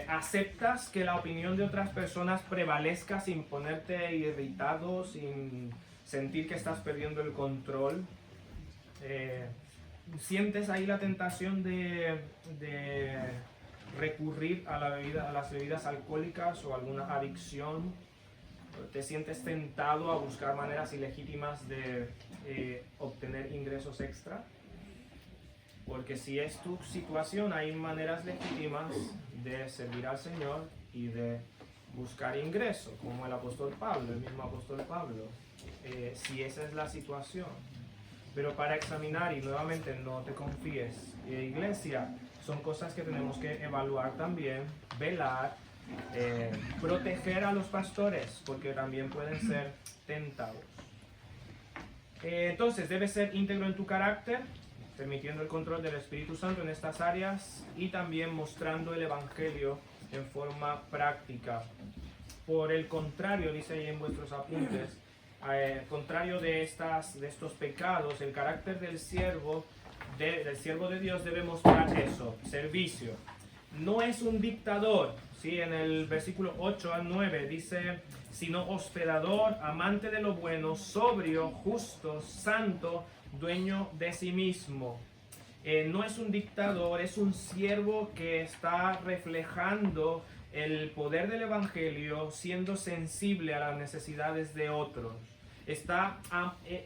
Speaker 1: ¿Aceptas que la opinión de otras personas prevalezca sin ponerte irritado, sin sentir que estás perdiendo el control? ¿Sientes ahí la tentación de recurrir a las bebidas alcohólicas o alguna adicción? ¿Te sientes tentado a buscar maneras ilegítimas de obtener ingresos extra? Porque si es tu situación, hay maneras legítimas de servir al Señor y de buscar ingresos, como el apóstol Pablo, el mismo apóstol Pablo, si esa es la situación. Pero para examinar, y nuevamente no te confíes, iglesia, son cosas que tenemos que evaluar también, velar, proteger a los pastores, porque también pueden ser tentados. Entonces, debes ser íntegro en tu carácter, permitiendo el control del Espíritu Santo en estas áreas y también mostrando el Evangelio en forma práctica. Por el contrario, dice ahí en vuestros apuntes, contrario de estos pecados, el carácter del siervo de Dios debe mostrar eso, servicio. No es un dictador, ¿sí? En el versículo 8 al 9 dice, sino hospedador, amante de lo bueno, sobrio, justo, santo, dueño de sí mismo. No es un dictador, es un siervo que está reflejando el poder del Evangelio, siendo sensible a las necesidades de otros.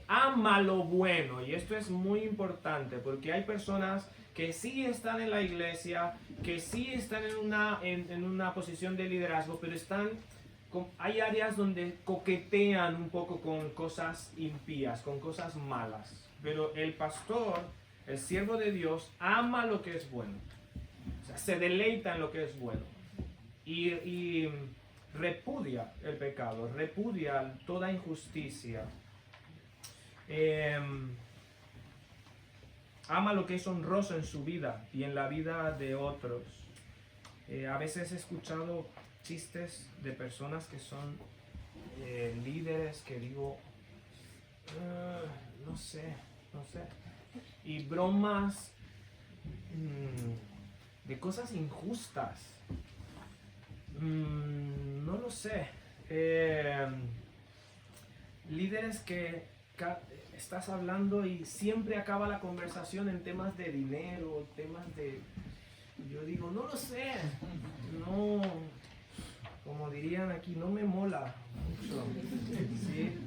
Speaker 1: Ama lo bueno, y esto es muy importante porque hay personas que sí están en la iglesia, que sí están en una posición de liderazgo, pero hay áreas donde coquetean un poco con cosas impías, con cosas malas. Pero el pastor, el siervo de Dios, ama lo que es bueno. O sea, se deleita en lo que es bueno. Y repudia el pecado, repudia toda injusticia. Ama lo que es honroso en su vida y en la vida de otros. A veces he escuchado chistes de personas que son líderes que digo, no sé. Y bromas de cosas injustas. No lo sé. Líderes que estás hablando y siempre acaba la conversación en temas de dinero, temas de... Yo digo, no lo sé. No, como dirían aquí, no me mola mucho. ¿Sí?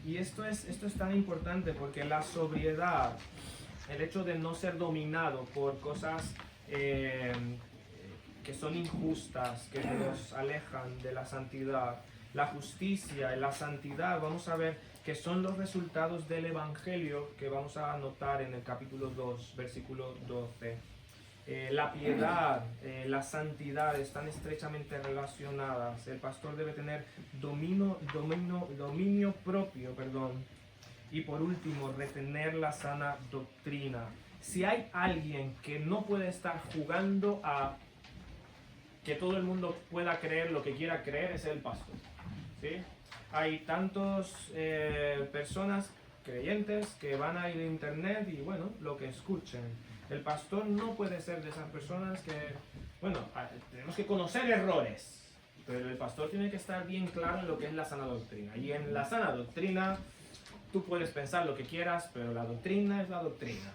Speaker 1: Y esto es tan importante porque la sobriedad, el hecho de no ser dominado por cosas que son injustas, que nos alejan de la santidad, la justicia y la santidad, vamos a ver que son los resultados del Evangelio que vamos a notar en el capítulo 2, versículo 12. La piedad, la santidad están estrechamente relacionadas. El pastor debe tener dominio propio, y por último, retener la sana doctrina. Si hay alguien que no puede estar jugando a que todo el mundo pueda creer lo que quiera creer, es el pastor, ¿sí? Hay tantas personas creyentes que van a ir a internet y bueno, lo que escuchen. El pastor no puede ser de esas personas que, bueno, tenemos que conocer errores, pero el pastor tiene que estar bien claro en lo que es la sana doctrina. Y en la sana doctrina, tú puedes pensar lo que quieras, pero la doctrina es la doctrina.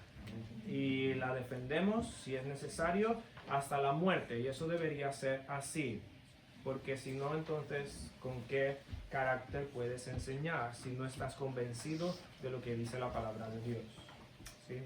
Speaker 1: Y la defendemos, si es necesario, hasta la muerte. Y eso debería ser así. Porque si no, entonces, ¿con qué carácter puedes enseñar si no estás convencido de lo que dice la palabra de Dios? ¿Sí?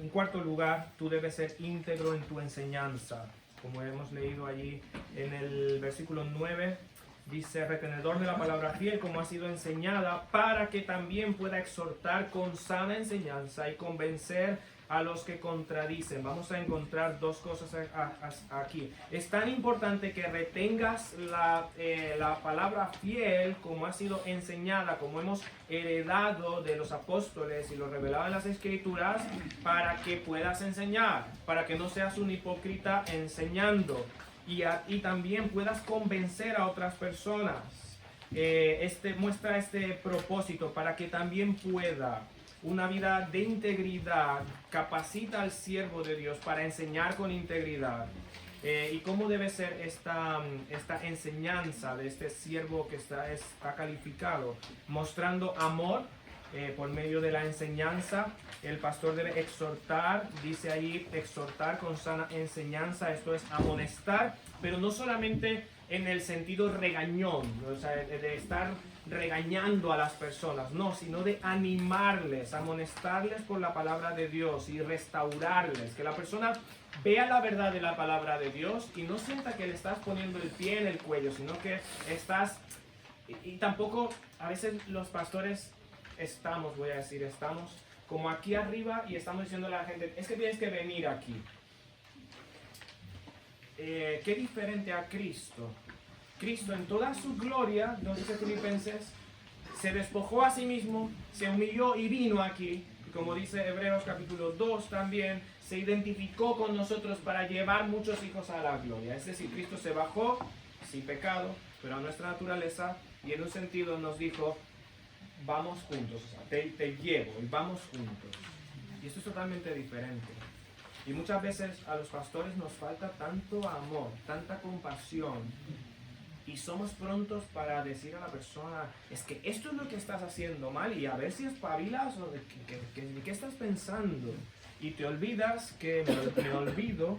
Speaker 1: En cuarto lugar, tú debes ser íntegro en tu enseñanza. Como hemos leído allí en el versículo 9, dice, retenedor de la palabra fiel como ha sido enseñada, para que también pueda exhortar con sana enseñanza y convencer a los que contradicen. Vamos a encontrar dos cosas aquí. Es tan importante que retengas la palabra fiel como ha sido enseñada, como hemos heredado de los apóstoles y lo revelado en las Escrituras, para que puedas enseñar, para que no seas un hipócrita enseñando y también puedas convencer a otras personas. Muestra este propósito para que también pueda una vida de integridad, capacita al siervo de Dios para enseñar con integridad. ¿Y cómo debe ser esta enseñanza de este siervo que está calificado? Mostrando amor por medio de la enseñanza. El pastor debe exhortar, dice ahí, exhortar con sana enseñanza, esto es amonestar, pero no solamente en el sentido regañón, o sea, de estar regañando a las personas, no, sino de animarles, amonestarles por la palabra de Dios y restaurarles, que la persona vea la verdad de la palabra de Dios y no sienta que le estás poniendo el pie en el cuello, sino que estás, y tampoco a veces los pastores estamos como aquí arriba y estamos diciendo a la gente, es que tienes que venir aquí. Qué diferente a Cristo. Cristo en toda su gloria, nos dice Filipenses, se despojó a sí mismo, se humilló y vino aquí. Y como dice Hebreos capítulo 2 también, se identificó con nosotros para llevar muchos hijos a la gloria. Es decir, Cristo se bajó, sin pecado, pero a nuestra naturaleza, y en un sentido nos dijo, vamos juntos, o sea, te llevo y vamos juntos. Y esto es totalmente diferente. Y muchas veces a los pastores nos falta tanto amor, tanta compasión, y somos prontos para decir a la persona, es que esto es lo que estás haciendo mal y a ver si espabilas o de qué estás pensando. Y te olvidas que me olvido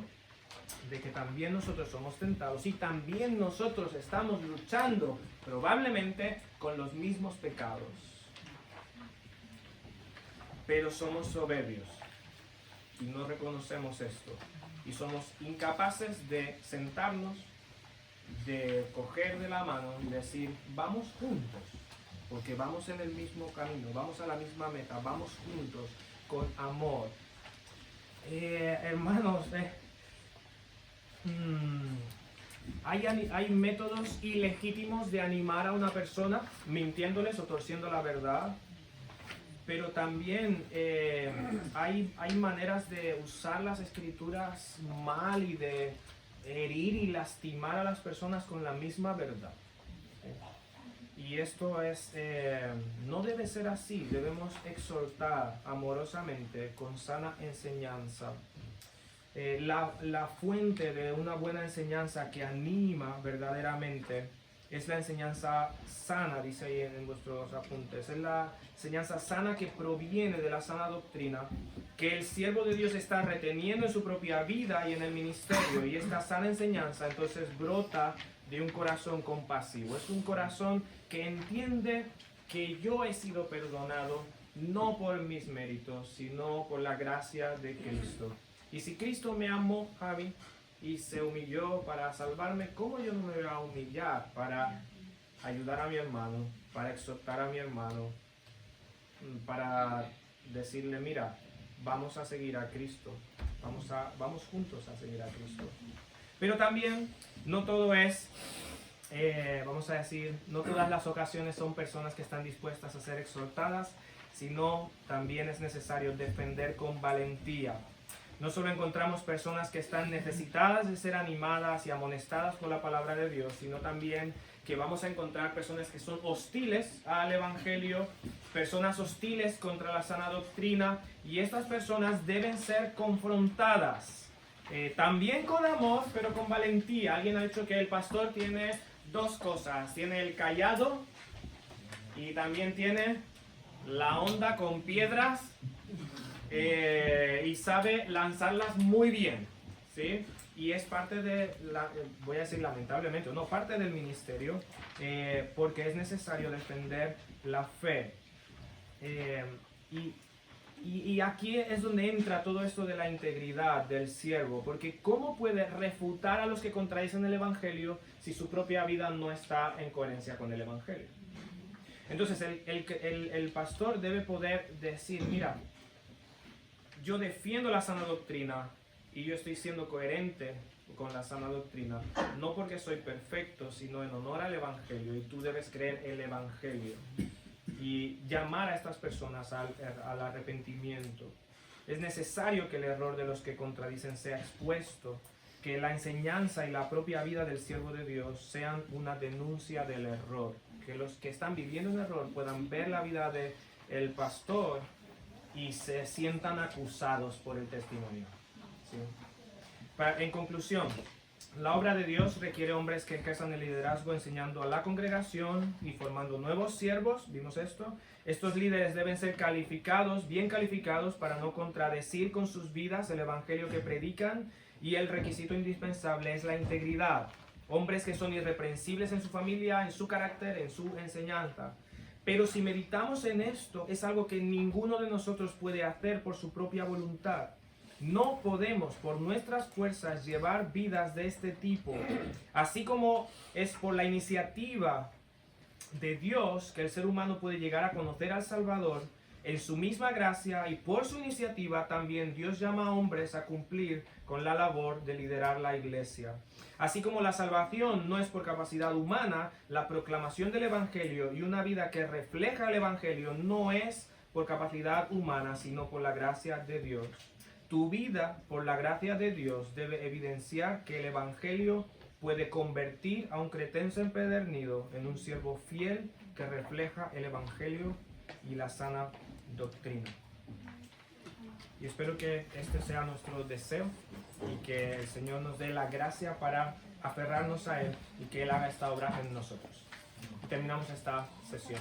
Speaker 1: de que también nosotros somos tentados y también nosotros estamos luchando probablemente con los mismos pecados. Pero somos soberbios y no reconocemos esto. Y somos incapaces de sentarnos, de coger de la mano y decir, vamos juntos, porque vamos en el mismo camino, vamos a la misma meta, vamos juntos, con amor. Hermanos, hay métodos ilegítimos de animar a una persona, mintiéndoles o torciendo la verdad, pero también hay maneras de usar las escrituras mal y de herir y lastimar a las personas con la misma verdad. Y esto no debe ser así. Debemos exhortar amorosamente con sana enseñanza. La fuente de una buena enseñanza que anima verdaderamente es la enseñanza sana, dice ahí en vuestros apuntes. Es la enseñanza sana que proviene de la sana doctrina, que el siervo de Dios está reteniendo en su propia vida y en el ministerio. Y esta sana enseñanza entonces brota de un corazón compasivo. Es un corazón que entiende que yo he sido perdonado no por mis méritos, sino por la gracia de Cristo. Y si Cristo me amó, Javi, y se humilló para salvarme, ¿cómo yo no me voy a humillar para ayudar a mi hermano, para exhortar a mi hermano, para decirle, mira, vamos a seguir a Cristo, vamos juntos a seguir a Cristo. Pero también no todo es, vamos a decir, no todas las ocasiones son personas que están dispuestas a ser exhortadas, sino también es necesario defender con valentía. No solo encontramos personas que están necesitadas de ser animadas y amonestadas por la palabra de Dios, sino también que vamos a encontrar personas que son hostiles al Evangelio, personas hostiles contra la sana doctrina, y estas personas deben ser confrontadas, también con amor, pero con valentía. Alguien ha dicho que el pastor tiene dos cosas, tiene el cayado y también tiene la onda con piedras, y sabe lanzarlas muy bien, ¿sí? Y es parte de, voy a decir lamentablemente, no, parte del ministerio, porque es necesario defender la fe. Y aquí es donde entra todo esto de la integridad del siervo, porque ¿cómo puede refutar a los que contradicen el Evangelio si su propia vida no está en coherencia con el Evangelio? Entonces el pastor debe poder decir, mira, yo defiendo la sana doctrina y yo estoy siendo coherente con la sana doctrina, no porque soy perfecto, sino en honor al Evangelio, y tú debes creer el Evangelio y llamar a estas personas al arrepentimiento. Es necesario que el error de los que contradicen sea expuesto, que la enseñanza y la propia vida del siervo de Dios sean una denuncia del error, que los que están viviendo un error puedan ver la vida del pastor y se sientan acusados por el testimonio, ¿sí? En conclusión, la obra de Dios requiere hombres que ejerzan el liderazgo enseñando a la congregación y formando nuevos siervos. ¿Vimos esto? Estos líderes deben ser calificados, bien calificados, para no contradecir con sus vidas el evangelio que predican, y el requisito indispensable es la integridad. Hombres que son irreprensibles en su familia, en su carácter, en su enseñanza. Pero si meditamos en esto, es algo que ninguno de nosotros puede hacer por su propia voluntad. No podemos por nuestras fuerzas llevar vidas de este tipo, así como es por la iniciativa de Dios que el ser humano puede llegar a conocer al Salvador. En su misma gracia y por su iniciativa también Dios llama a hombres a cumplir con la labor de liderar la iglesia. Así como la salvación no es por capacidad humana, la proclamación del Evangelio y una vida que refleja el Evangelio no es por capacidad humana, sino por la gracia de Dios. Tu vida, por la gracia de Dios, debe evidenciar que el Evangelio puede convertir a un cretense empedernido en un siervo fiel que refleja el Evangelio y la sana doctrina. Y espero que este sea nuestro deseo y que el Señor nos dé la gracia para aferrarnos a Él y que Él haga esta obra en nosotros. Y terminamos esta sesión.